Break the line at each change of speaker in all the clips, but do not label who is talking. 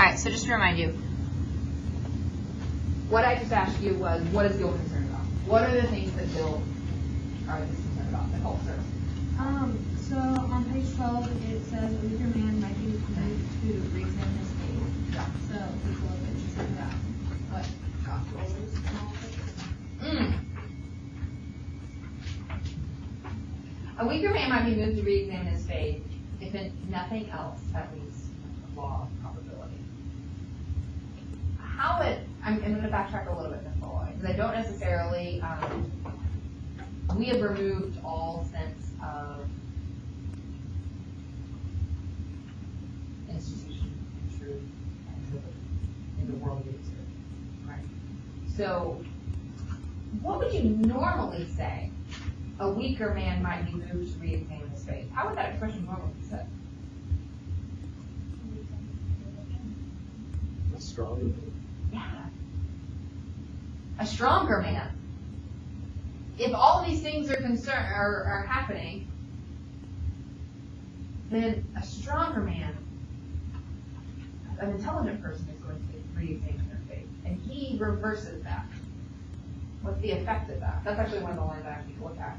right, so just to remind you, what I just asked you was, what is Gil concerned about? What are the things that Gil are concerned about that help her?
So on page 12, it says a weaker man might be moved to re-examine his faith.
Yeah.
So he's a little bit interested in that. What?
A weaker man might be moved to re-examine his faith if in nothing else, at least, the law of probability. I'm going to backtrack a little bit in the following, because I don't necessarily, we have removed all sense of institution and truth in the world we observe, right? So, what would you normally say? A weaker man might be moved to re-examine his faith. How would that expression normally be said?
A stronger man.
Yeah. A stronger man. If all of these things are happening, then a stronger man, an intelligent person, is going to re-examine their faith. And he reverses that. What's the effect of that? That's actually one of the lines I actually look at.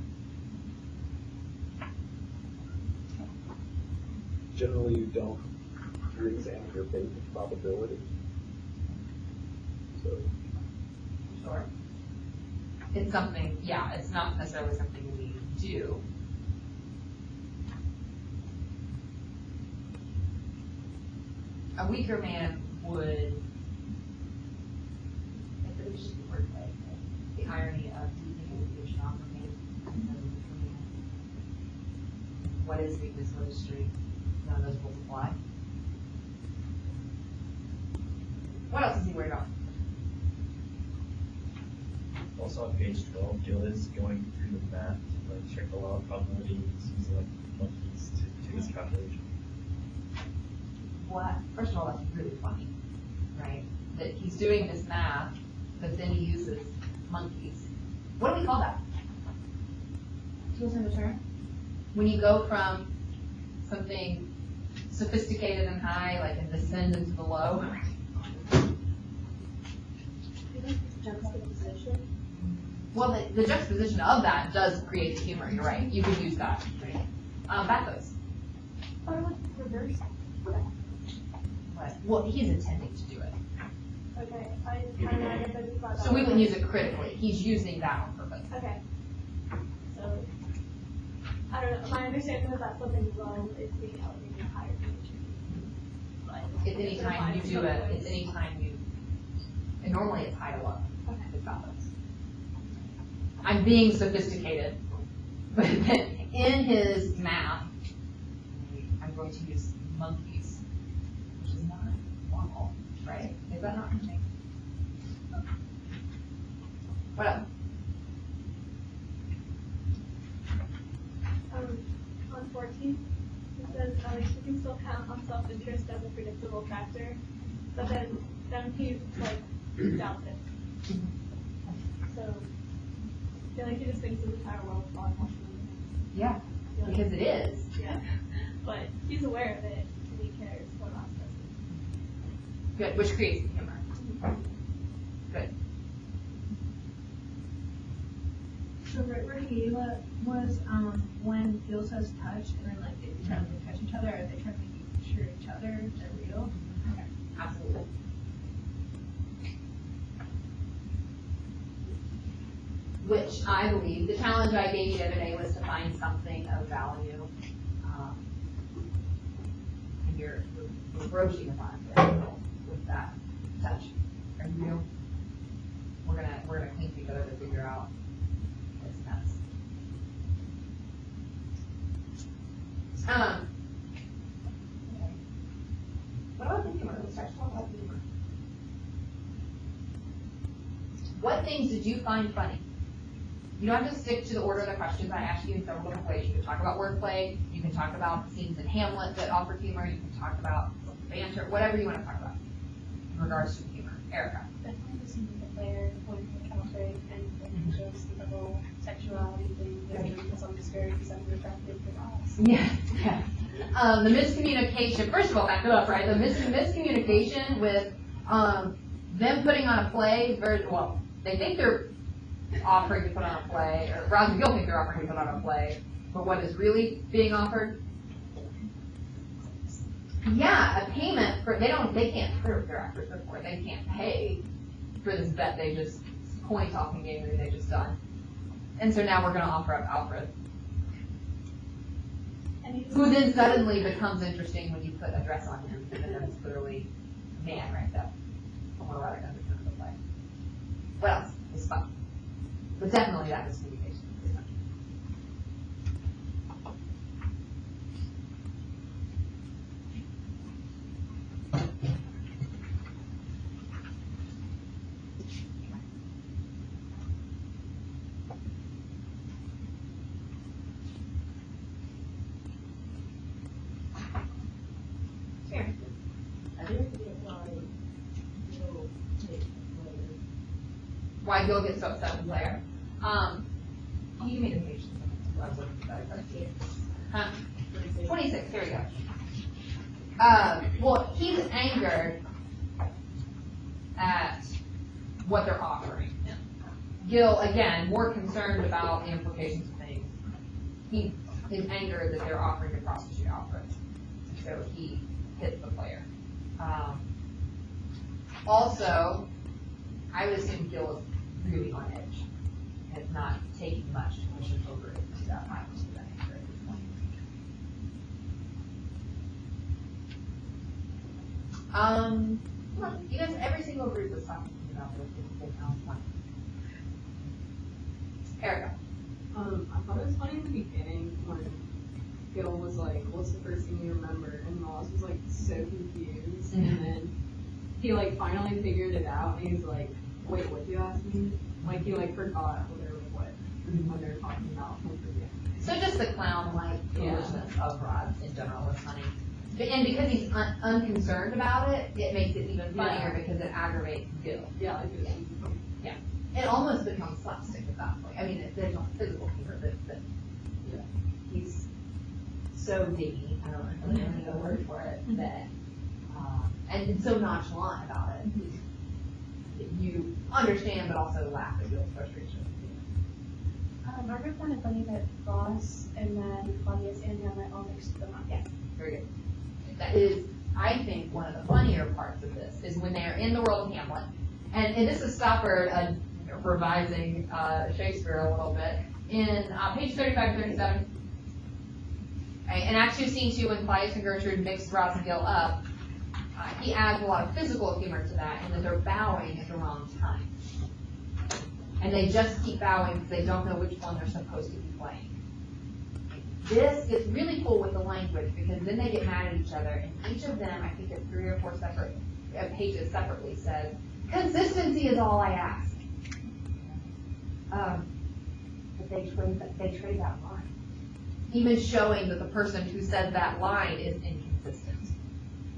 Generally, you don't re-examine your faith with probability. So.
Sure. It's something, yeah, it's not necessarily something we do. A weaker man would, it's just the word play, the irony of do you think it would be a stronger man than a weaker man? What is weakness, what is strength? None of those rules apply. What else is he worried about?
Also on page 12, Gil is going through the math to like check the law of probability and he's using like monkeys to do his calculation.
What? First of all, that's really funny, right? That he's doing this math, but then he uses monkeys. What do we call that? Do you understand the term? When you go from something sophisticated and high, like, and descend into the low.
Juxtaposition.
Well, the juxtaposition of that does create the humor. You're right. You could use that. Right? Bathos.
Reverse.
What? Well, he's intending to do it.
Okay, I might have thought that.
So we wouldn't use it critically. He's using that on purpose.
Okay. So, I don't know. My understanding was that flipping low is being elevated higher than it should be.
It's any time you do it. It's any time you. And normally it's high to low.
Okay.
It's bathos. I'm being sophisticated, but in his math, I'm going to use monkeys, which is not normal, right? Is that not interesting? What else?
On 14, it says you can still count on self-interest as a predictable factor, but then he like doubts it. So I feel like he just thinks his entire world is falling off.
Yeah, because it is.
Yeah, but he's aware of it and he cares what else does.
Good, which creates the humor. Good.
So right where he was when Gil says touch and then like they try to touch each other, are they trying to make sure each other they're real? Okay.
Absolutely. Which I believe, the challenge I gave you the other day was to find something of value. And you're broaching upon it with that touch. Are you real? We're gonna clean together to figure out what's nuts. What about the humor? Let's start talking about the humor. What things did you find funny? You don't have to stick to the order of the questions. I asked you in several different ways. You can talk about wordplay. You can talk about scenes in Hamlet that offer humor. You can talk about banter, whatever you want to talk about in regards to humor. Erica.
Definitely the scene with the player when he comes break and shows the whole sexuality thing because I'm just very attractive to us.
Yeah, yeah. The miscommunication, first of all, back it up, right? The miscommunication with, them putting on a play, well, they think they're offering to put on a play, or Roz and Gil think they're offering to put on a play, but what is really being offered? Yeah, a payment for, they can't prove their actors before, they can't pay for this bet they just, coin tossing game that they just done. And so now we're gonna offer up Alfred, who then suddenly becomes interesting when you put a dress on him, and then it's clearly a man right there. Or rather, understand the play. What else is fun? But definitely that is communication. Why Gil gets so upset with Blair. Can you give me the page? Huh? 26, here we go. Well, he's angered at what they're offering. Gil, again, more concerned about the implications of things. He is angered that they're offering to prostitute Alfred. So he hits the player. Also, I would assume Gil is really on edge. It's not taking much to push him over to that line, to that anger at this point. You guys, every single group was talking about this. Erica.
I thought it was funny in the beginning when Gil was like, what's the first thing you remember? And Ross was like so confused.
Mm-hmm.
And then he like finally figured it out and he's like, wait, what did you ask me? Like he like forgot what they were talking about.
So just the clown-like foolishness of Rod in general was funny. And because he's unconcerned about it, it makes it even funnier because it aggravates Gil.
Yeah, like it.
Yeah. It almost becomes slapstick at that point. I mean, there's no physical humor, but yeah, he's so diggy, I don't really know the word for it, that, and so nonchalant about it. That you understand, but also laugh at Gil's frustration.
I just found it funny that Ross and then Claudius and Hamlet all mixed them up.
Yeah, very good. That is, I think, one of the funnier parts of this is when they're in the world of Hamlet, and this is Stoppard revising Shakespeare a little bit in page 35 37. Right, and Act 2, Scene 2, when Claudius and Gertrude mixed Ross and Gil up, he adds a lot of physical humor to that, and that they're bowing at the wrong time. And they just keep bowing because they don't know which one they're supposed to be playing. This gets really cool with the language because then they get mad at each other, and each of them, I think it's 3 or 4 separate pages separately, says, consistency is all I ask. But they trade that line. Even showing that the person who said that line is inconsistent.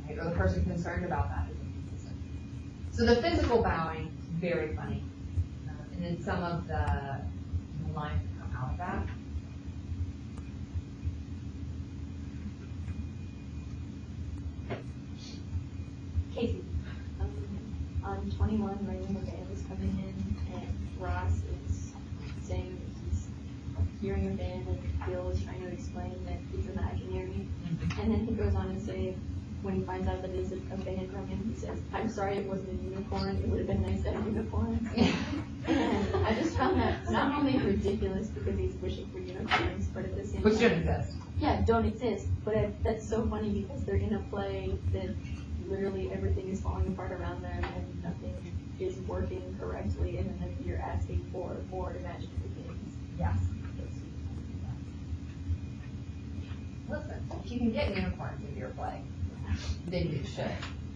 Right? Or the person concerned about that is inconsistent. So the physical bowing, very funny. And then some of the lines that come out of that. Casey.
On 21, when the band is coming in, and Ross is saying that he's hearing a band, and Gil is trying to explain that he's imaginary. And then he goes on to say, when he finds out that it's a band from him, he says, I'm sorry it wasn't a unicorn, it would have been nice to have unicorns. And I just found that not only ridiculous because he's wishing for unicorns, but at the same
Which
time,
don't exist.
yeah, don't exist. But that's so funny because they're in a play that literally everything is falling apart around them and nothing is working correctly, and then you're asking for more imaginary things.
Yes. Listen, if you can get unicorns into your play, then you should.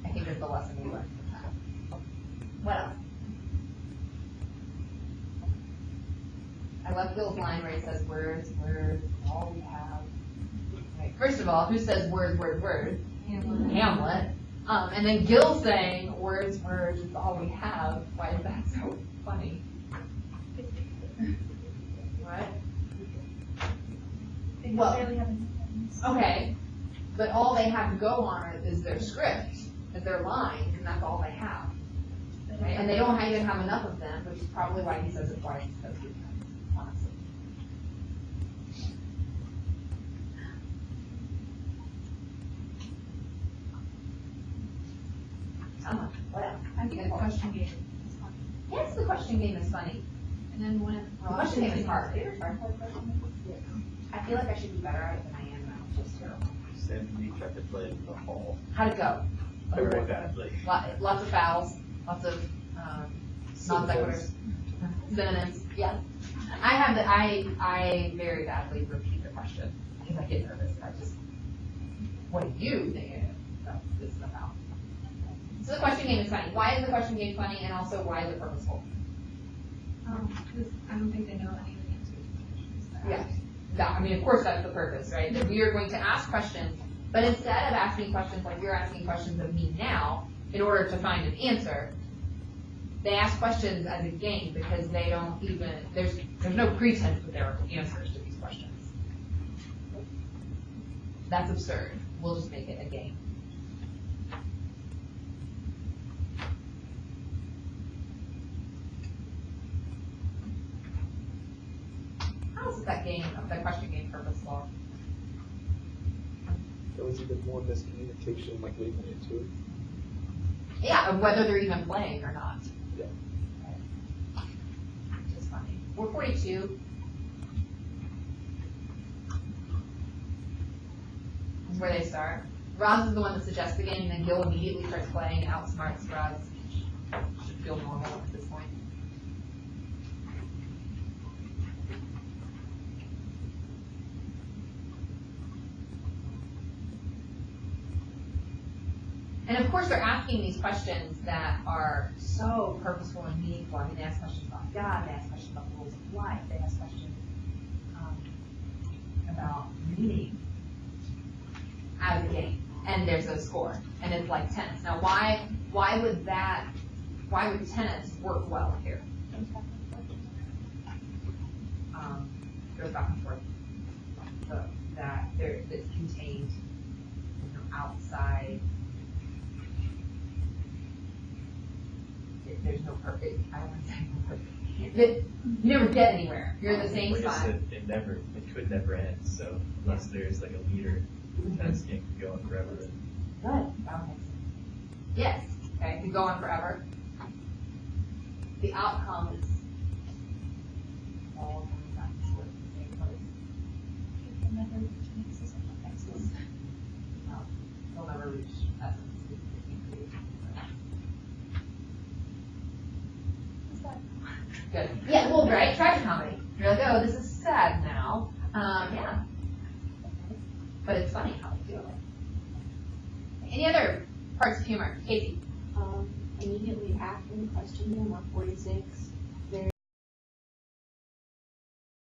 I think that's the lesson we learned from that. What else? I love Gil's line where he says, words, all we have. Right. First of all, who says words? Hamlet. And then Gil saying, words, it's all we have. Why is that so funny? What?
They
Well,
barely have any friends.
okay. but all they have to go on is their script, is their lines, and that's all they have. Right? And they don't even have enough of them, which is probably why he says it twice, because we can, honestly. Well,
I think the question game is funny.
yes, the question game is funny.
And then when
The question game is hard. I feel like I should be better at it than I am now. It's just terrible.
Sam and me tried to play in the hall
How'd it go?
very badly.
Lots of fouls, lots of non sequiturs, synonyms. Yeah. I very badly repeat the question because I get nervous. What do you think it is? So this is about. So the question game is funny. Why is the question game funny, and also why is it purposeful?
Because I don't think they know any of the answers.
Yeah. I mean, of course, that's the purpose, right? That we are going to ask questions, but instead of asking questions like you're asking questions of me now, in order to find an answer, they ask questions as a game because they don't even, there's no pretense that there are answers to these questions. That's absurd. We'll just make it a game. How is that question game purposeful?
There was even more miscommunication, like leading into it.
Yeah, of whether they're even playing or not.
Yeah.
Which is funny. 442 is where they start. Roz is the one that suggests the game, and then Gil immediately starts playing and outsmarts Roz. Should feel normal at this point. And of course, they're asking these questions that are so purposeful and meaningful. I mean, they ask questions about God, they ask questions about the rules of life, they ask questions about meaning as a game. And there's a score, and it's like tennis. Now, why would tennis work well here? Goes back and forth. So that it's contained, outside. There's no perfect. I don't want to say no perfect. You never get anywhere. You're in the same
Like I
spot.
said, it could never end, so unless there's like a leader, the tennis game could go on forever.
Good. Okay. Yes. Okay. It could go on forever. The outcome is all coming back to the same place. No, they'll never reach essence. Good. Yeah, well, right? Tragic comedy. You're like, oh, this is sad now. Yeah. But it's funny how they do it. Any other parts of humor? Casey?
Immediately after the question game on 46,